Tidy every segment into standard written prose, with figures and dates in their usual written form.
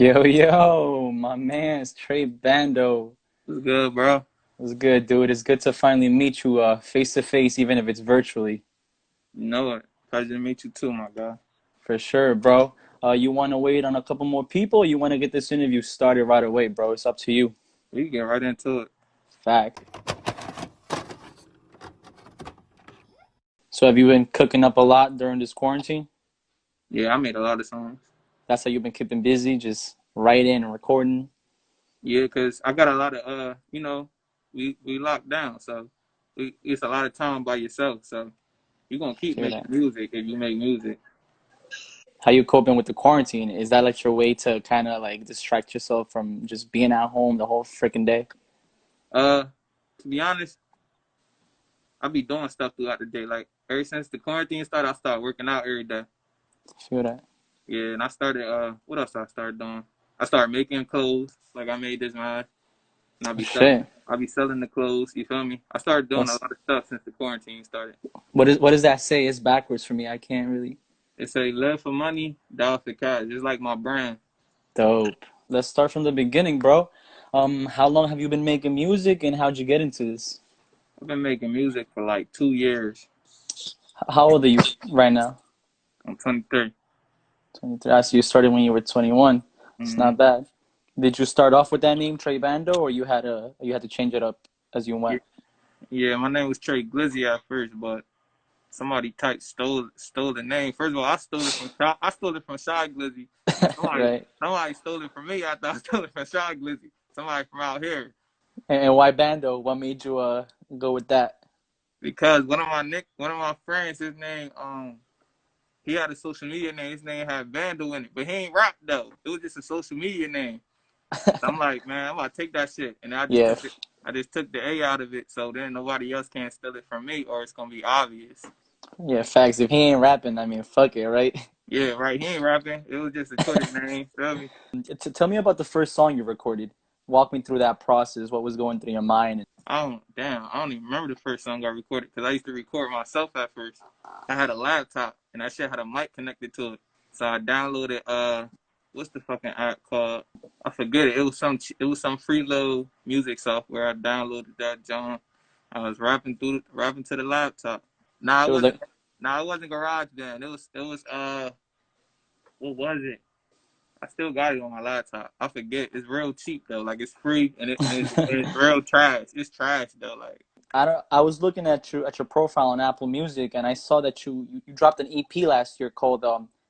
Yo, yo, my man's Trey Bando. What's good, bro? What's good, dude? It's good to finally meet you face to face, even if it's virtually. You know it. Pleasure to meet you too, my guy. For sure, bro. You want to wait on a couple more people, or you want to get this interview started right away, bro? It's up to you. We can get right into it. Fact. So, have you been cooking up a lot during this quarantine? Yeah, I made a lot of songs. That's how you've been keeping busy, just writing and recording. Yeah, cause I got a lot of we locked down, so it's a lot of time by yourself. So you're gonna keep Feel making that. music if you make music. How you coping with the quarantine? Is that like your way to kind of like distract yourself from just being at home the whole freaking day? Uh, to be honest, I be doing stuff throughout the day. Like ever since the quarantine started, I started working out every day. Feel that. Yeah, and I started what else I started doing? I started making clothes. Like I made this man. And Shit. I'll be selling the clothes. You feel me? I started doing a What's lot of stuff since the quarantine started. what does that say? It's backwards for me. I can't really. They say live for money, die for cash. Just like my brand. Dope. Let's start from the beginning, bro. How long have you been making music, and how'd you get into this? I've been making music for like 2 years. How old are you right now? I'm 23. 23. I see you started when you were 21. It's Mm-hmm. not bad. Did you start off with that name, Trey Bando, or you had to change it up as you Yeah, went? yeah, my name was Trey Glizzy at first, but somebody typed stole the name. First of all, I stole it from Shy Glizzy, and Right. somebody stole it from me. I thought I stole it from Shy Glizzy. Somebody from out here. And why Bando? What made you go with that? Because one of my friends, his name he had a social media name. His name had Bndo in it, but he ain't rap though. It was just a social media name. So I'm like, man, I'm about to take that shit, and Yeah, I just took the A out of it, so then nobody else can steal it from me, or it's gonna be obvious. yeah, facts. If he ain't rapping, I mean, fuck it, right? Yeah, right. He ain't rapping. It was just a Twitter name. Feel me? Tell me about the first song you recorded. Walk me through that process. What was going through your mind? I don't even remember the first song I recorded because I used to record myself at first. I had a laptop and that shit had a mic connected to it. So I downloaded what's the fucking app called? I forget it. It was some freeload music software. I downloaded that John. I was rapping to the laptop. Nah, It was like, it wasn't GarageBand. It was what was it? I still got it on my laptop. I forget. It's real cheap though. Like it's free it's real trash. It's trash though. Like I don't. I was looking at your profile on Apple Music, and I saw that you dropped an EP last year called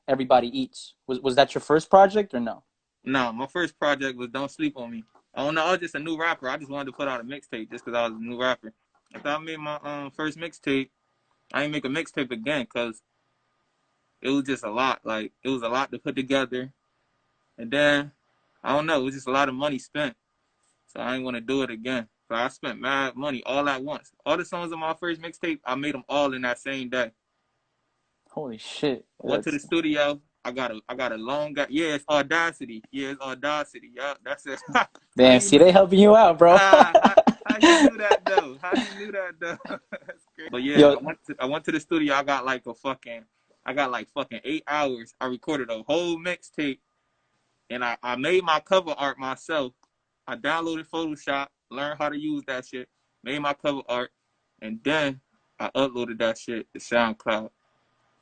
Everybody Eats. Was that your first project or no? no, my first project was Don't Sleep on Me. I don't know. I was just a new rapper. I just wanted to put out a mixtape just because I was a new rapper. After I made my first mixtape, I didn't make a mixtape again because it was just a lot. Like it was a lot to put together, and then I don't know. It was just a lot of money spent, so I didn't want to do it again. So I spent mad money all at once. All the songs on my first mixtape, I made them all in that same day. Holy shit! Went to the That's studio. I got a long guy. Yeah, it's Audacity. Yeah, it's Audacity. Yeah, that's it. How damn. you See, knew? they helping you out, bro. How you knew that though? How you knew that though? That's crazy. But yeah, Yo, I went to the studio. I got like fucking 8 hours. I recorded a whole mixtape and I made my cover art myself. I downloaded Photoshop, learned how to use that shit, made my cover art, and then I uploaded that shit to SoundCloud.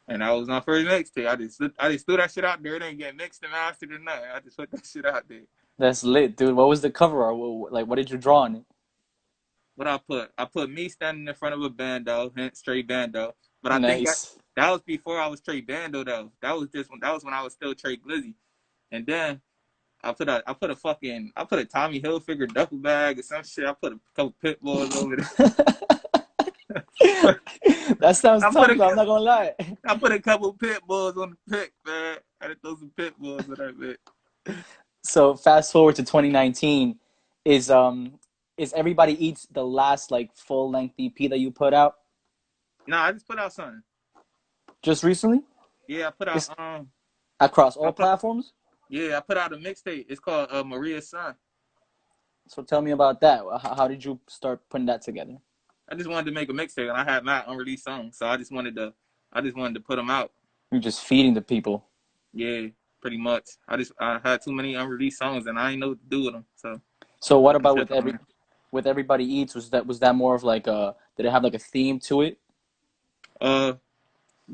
And that was my first mixtape. I just threw that shit out there. It ain't get mixed and mastered or nothing. I just put that shit out there. that's lit, dude. What was the cover art? Like, what did you draw on it? What I put? I put me standing in front of a bando, hence straight bando. But I think Nice. that was before I was straight bando though. That was when I was still Trey Glizzy. And then I put a Tommy Hilfiger duffel bag or some shit. I put a couple pit bulls over there. That sounds I put tough, a though. I'm not gonna lie. I put a couple pit bulls on the pick, man. I had to throw some pit bulls on that bit. So fast forward to 2019, is um is Everybody Eats the last like full length EP that you put out Nah, I just put out something. just recently? Yeah, It's across I all put platforms. I put out a mixtape. It's called Maria's Son. So tell me about that. How did you start putting that together? I just wanted to make a mixtape, and I had my unreleased songs, so I just wanted to put them out. You're just feeding the people. Yeah, pretty much. I had too many unreleased songs and I didn't know what to do with them. So So I what just about kept on. with Everybody Eats? Was that more of like a, did it have like a theme to it? Uh,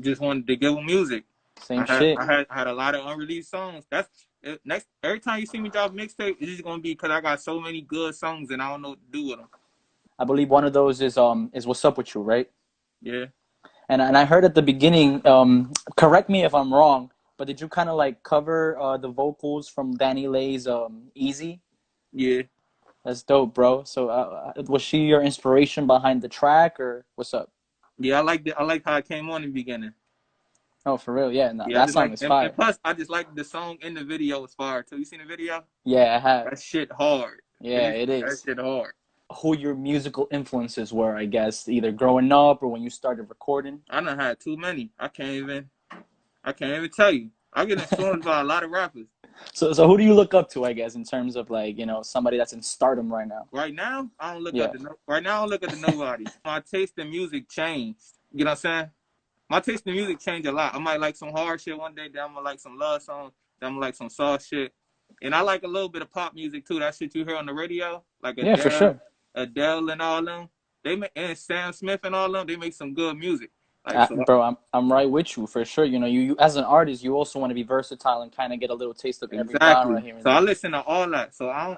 just wanted to give them music. Same shit. I had a lot of unreleased songs. That's next. Every time you see me drop a mixtape, it's just gonna be because I got so many good songs and I don't know what to do with them. I believe one of those is What's Up With You, right? Yeah, And I heard at the beginning, correct me if I'm wrong, but did you kind of like cover the vocals from Danny Lay's Easy? yeah, That's dope, bro. So was she your inspiration behind the track, or what's up? yeah. I liked it. I liked how it came on in the beginning. Oh, for real? Yeah, no, Yeah, I that just song like is and fire. plus I just like the song in the video was fire too. You seen the video? Yeah, I have. That shit hard. Yeah, it That is. shit hard. Who your musical influences were, I guess, either growing up or when you started recording. I done had too many. I can't even tell you. I get influenced by a lot of rappers. So who do you look up to, I guess, in terms of like, somebody that's in stardom right now? Right now, I don't look Yeah. at the right now. I don't look at the nobody. My taste in music changed. You know what I'm saying? My taste in music changed a lot. I might like some hard shit one day. Then I'm gonna like some love songs. Then I'm gonna like some soft shit. And I like a little bit of pop music too. That shit you hear on the radio, like Yeah, for sure. Adele and all them. They make and Sam Smith and all them. They make some good music. Like so, Bro, I'm right with you for sure. You as an artist, you also want to be versatile and kind of get a little taste of every genre exactly. here and So I there. listen to all that. So I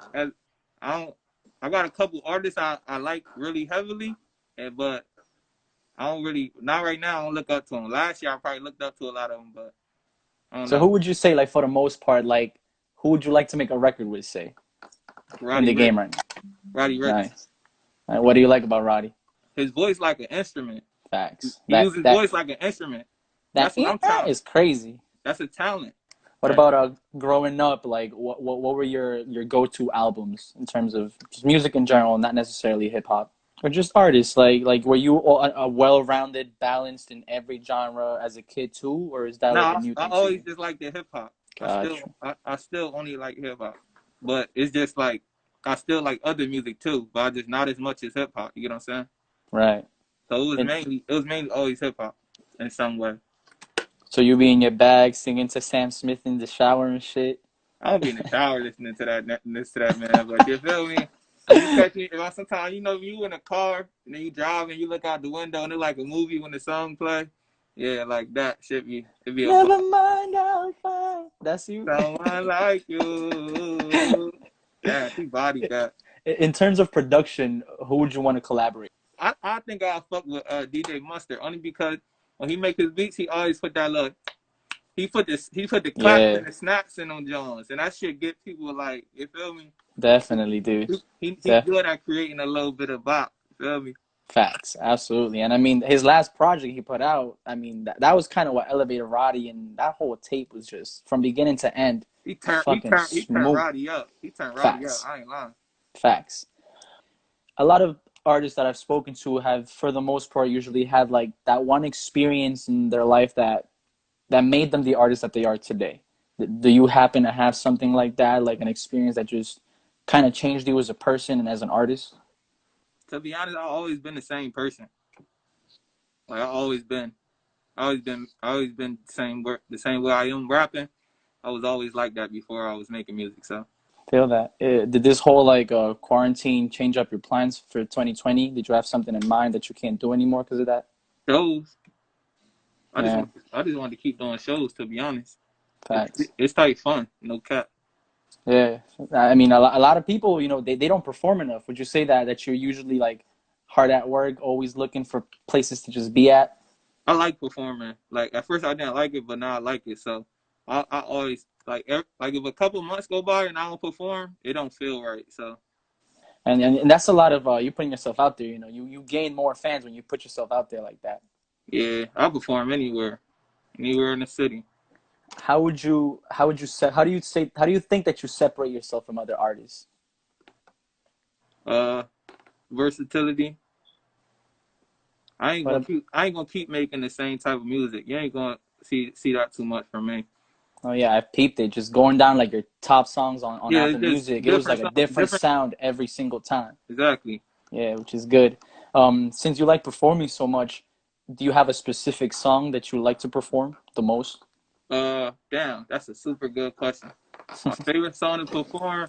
don't. I got a couple artists I like really heavily, but I don't really not right now. I don't look up to them. Last year I probably looked up to a lot of them, but I don't So who know. would you say, like, for the most part, like, who would you like to make a record with, say, in Roddy the Rich. game right now? Roddy Rich. Nice. What do you like about Roddy? His voice like an instrument. Facts. He uses his voice like an instrument. That That's what I'm trying. is crazy. That's a talent. What Like about growing up? Like, what were your go-to albums in terms of just music in general, not necessarily hip hop, or just artists? Like were you a well-rounded, balanced in every genre as a kid too, or is that no, like a new I thing for always you? just like the hip hop. Gotcha. I still only like hip hop, but it's just like I still like other music too, but I just not as much as hip hop. You get what I'm saying? Right. So And it was mainly always hip hop in some way. so you be in your bag singing to Sam Smith in the shower and shit. I don't be in the shower listening to that man, but you feel me? If you catch me, if I sometimes you know you in a car and then you drive and you look out the window and it's like a movie when the song play, yeah, like that should be it be a Never mind, I'll find. That's you. someone like you. Yeah, he bodied that. In terms of production, who would you want to collaborate? I think I'll fuck with DJ Mustard only because when he make his beats, he always put that look. He put the claps Yeah, and the snaps in on Jones, and that shit get people like you feel me. definitely, dude. He good at creating a little bit of bop. You feel me? Facts, absolutely. And I mean, his last project he put out, I mean, that was kind of what elevated Roddy, and that whole tape was just from beginning to end, fucking He turned smooth. Roddy up. He turned Roddy up. Facts, I ain't lying. facts. A lot of artists that I've spoken to have, for the most part, usually had like that one experience in their life that made them the artist that they are today. Do you happen to have something like that, like an experience that just kind of changed you as a person and as an artist? To be honest, I've always been the same person. Like I always been the same way I am rapping. I was always like that before I was making music. So Feel that. Did this whole like quarantine change up your plans for 2020? Did you have something in mind that you can't do anymore because of that? shows, Yeah, I just wanted to keep doing shows. To be honest, facts. it's type fun. No cap. Yeah, I mean, a lot of people, they don't perform enough. Would you say that you're usually like hard at work, always looking for places to just be at? I like performing. Like at first I didn't like it, but now I like it. So I always like if a couple months go by and I don't perform, it don't feel right. So And that's a lot of you putting yourself out there. You gain more fans when you put yourself out there like that. yeah, I perform anywhere in the city. How do you think that you separate yourself from other artists? Uh, versatility. What? I ain't gonna keep making the same type of music. You ain't gonna see that too much from me. Oh yeah, I peeped it. Just going down like your top songs on Yeah, Apple it's just Music. It was like different a songs, different different. sound every single time. Exactly. Yeah, which is good. Since you like performing so much, do you have a specific song that you like to perform the most? Damn, that's a super good question. My favorite song to perform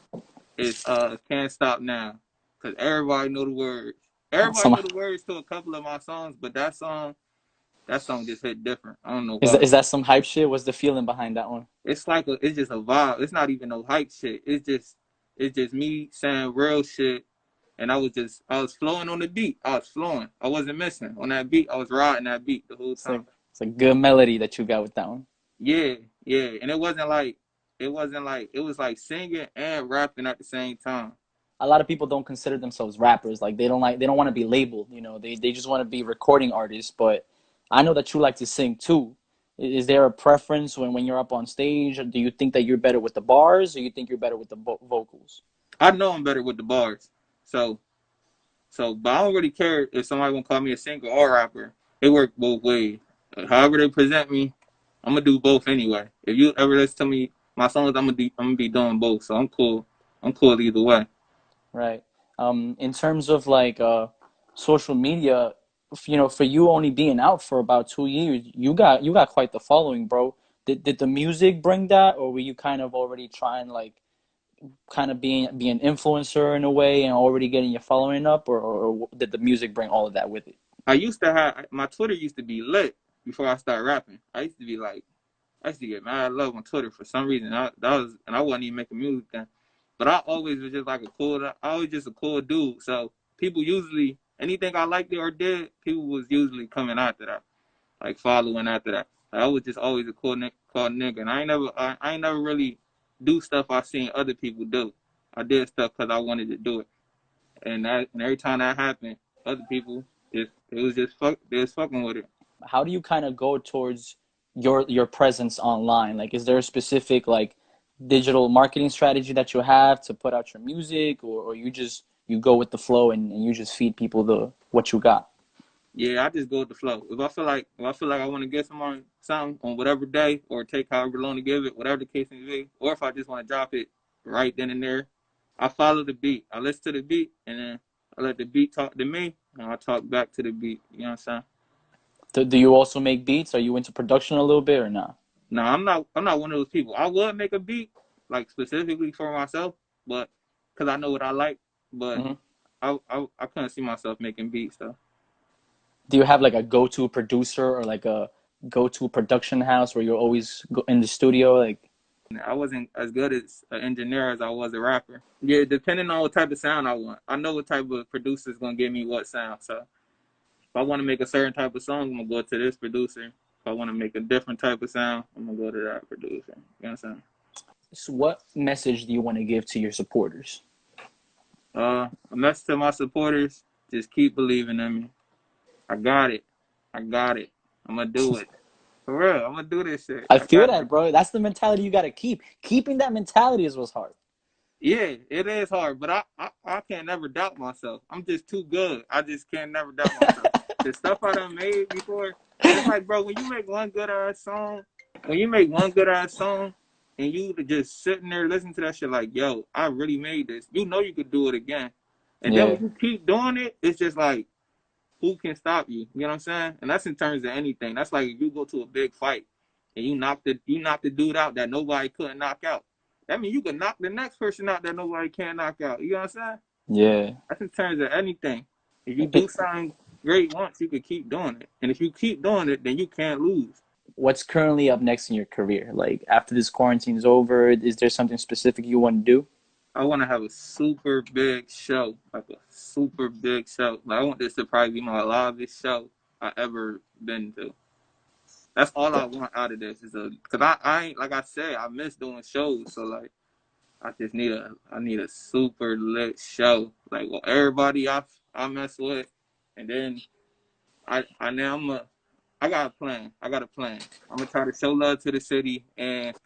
is "Can't Stop Now," cause everybody know the words. Everybody Some know the words to a couple of my songs, but that song just hit different. I don't know is why. that some hype shit? What's the feeling behind that one? It's like it's just a vibe. It's not even no hype shit. It's just me saying real shit, and I was flowing on the beat. I was flowing. I wasn't missing on that beat. I was riding that beat the whole time. It's a good melody that you got with that one. Yeah, yeah, and it was like singing and rapping at the same time. A lot of people don't consider themselves rappers. Like they don't want to be labeled. You know, they just want to be recording artists. But I know that you like to sing too. Is there a preference when you're up on stage? Or do you think that you're better with the bars, or you think you're better with the vocals? I know I'm better with the bars, so but I don't really care if somebody want to call me a singer or a rapper. It works both ways. However they present me, I'm gonna do both anyway. If you ever listen to me, my songs, I'm gonna be doing both. So I'm cool. I'm cool either way. Right. In terms of like social media, you know, for you only being out for about 2 years, you got quite the following, bro. Did the music bring that, or were you kind of already trying like kind of being an influencer in a way and already getting your following up, or did the music bring all of that with it? I used to have my Twitter used to be lit before I started rapping. I used to get mad love on Twitter for some reason. I wasn't even making music then. But I always was just like I was just a cool dude. So people usually anything I liked or did, people was usually coming after that, like following after that. I was just always a cool nigga, and I ain't never really do stuff I seen other people do. I did stuff because I wanted to do it, and every time that happened, other people just it was just they was fucking with it. How do you kind of go towards your presence online? Like, is there a specific like digital marketing strategy that you have to put out your music, or you just you go with the flow and you just feed people the what you got? Yeah, I just go with the flow. If I feel like I want to get someone something on whatever day or take however long to give it, whatever the case may be, or if I just want to drop it right then and there, I follow the beat. I listen to the beat and then I let the beat talk to me and I talk back to the beat. You know what I'm saying? Do you also make beats? Are you into production a little bit or not? No, I'm not one of those people. I would make a beat like specifically for myself, but because I know what I like, but Hmm. I couldn't see myself making beats though. Do you have like a go-to producer or like a go-to production house where you're always in the studio? Like, I wasn't as good as an engineer as I was a rapper. Yeah, depending on what type of sound I want. I know what type of producer is gonna give me what sound. So if I want to make a certain type of song, I'm gonna go to this producer. If I want to make a different type of sound, I'm gonna go to that producer. You know what I'm saying? so what message do you want to give to your supporters? A message to my supporters: just keep believing in me. I got it. I got it. I'm gonna do it. For real, I'm gonna do this shit. I I feel got this. that, bro. That's the mentality you got to keep. Keeping that mentality is what's hard. Yeah, it is hard, but I can't never doubt myself. I'm just too good. I just can't never doubt myself. The stuff I done made before, it's like, bro, when you make one good ass song, and you just sitting there listening to that shit, like, yo, I really made this. You know you could do it again, and then Yeah, when you keep doing it, it's just like, who can stop you? You know what I'm saying? And that's in terms of anything. That's like if you go to a big fight and you knock the dude out that nobody couldn't knock out. That means you can knock the next person out that nobody can knock out. You know what I'm saying? yeah. That's in terms of anything. If you do It, something great once, you can keep doing it. And if you keep doing it, then you can't lose. what's currently up next in your career? Like after this quarantine is over, is there something specific you want to do? I want to have a super big show, like a super big show. Like I want this to probably be my largest show I ever been to. That's all I want out of this is cause I ain't like I said I miss doing shows so like I need a super lit show like well everybody I mess with and then I now I got a plan I'm gonna try to show love to the city and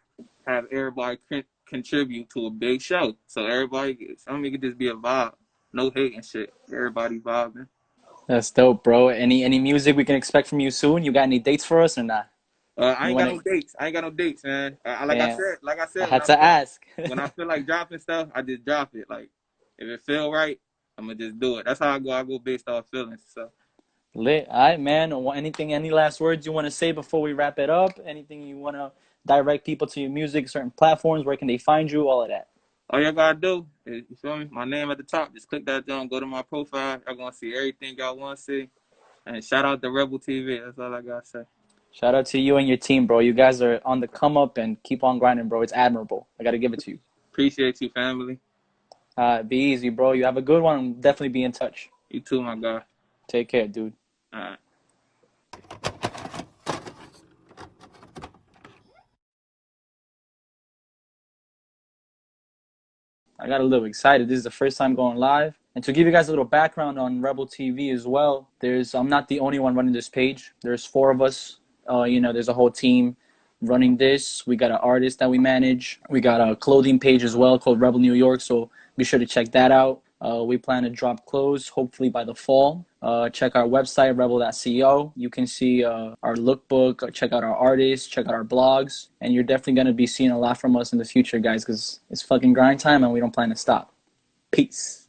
have everybody contribute to a big show so everybody gets I mean it could just be a vibe no hate and shit everybody vibing. That's dope, bro. Any music we can expect from you soon? You got any dates for us or not? I You ain't want got to? no dates. I ain't got no dates, man. Yeah, Like I I said, had to ask. when I feel like dropping stuff, I just drop it. Like if it feel right, I'm gonna just do it. That's how I go. I go based off feelings. So Lit. All right, man. Anything? Any last words you want to say before we wrap it up? Anything you want to direct people to your music, certain platforms, where can they find you, all of that. All y'all gotta do is, you feel me? My name at the top. Just click that down, go to my profile. Y'all gonna see everything y'all want to see. And shout out to rebleTV. That's all I gotta say. Shout out to you and your team, bro. You guys are on the come up and keep on grinding, bro. It's admirable. I got to give it to you. Appreciate you, family. Be easy, bro. You have a good one. Definitely be in touch. You too, my guy. Take care, dude. All right. I got a little excited. This is the first time going live. And to give you guys a little background on rebleTV as well, I'm not the only one running this page. There's 4 of us. There's a whole team running this. We got an artist that we manage. We got a clothing page as well called Reble New York, so be sure to check that out. We plan to drop clothes hopefully by the fall. Check our website, rebel.co. You can see our lookbook, check out our artists, check out our blogs, and you're definitely going to be seeing a lot from us in the future, guys, because it's fucking grind time and we don't plan to stop. Peace.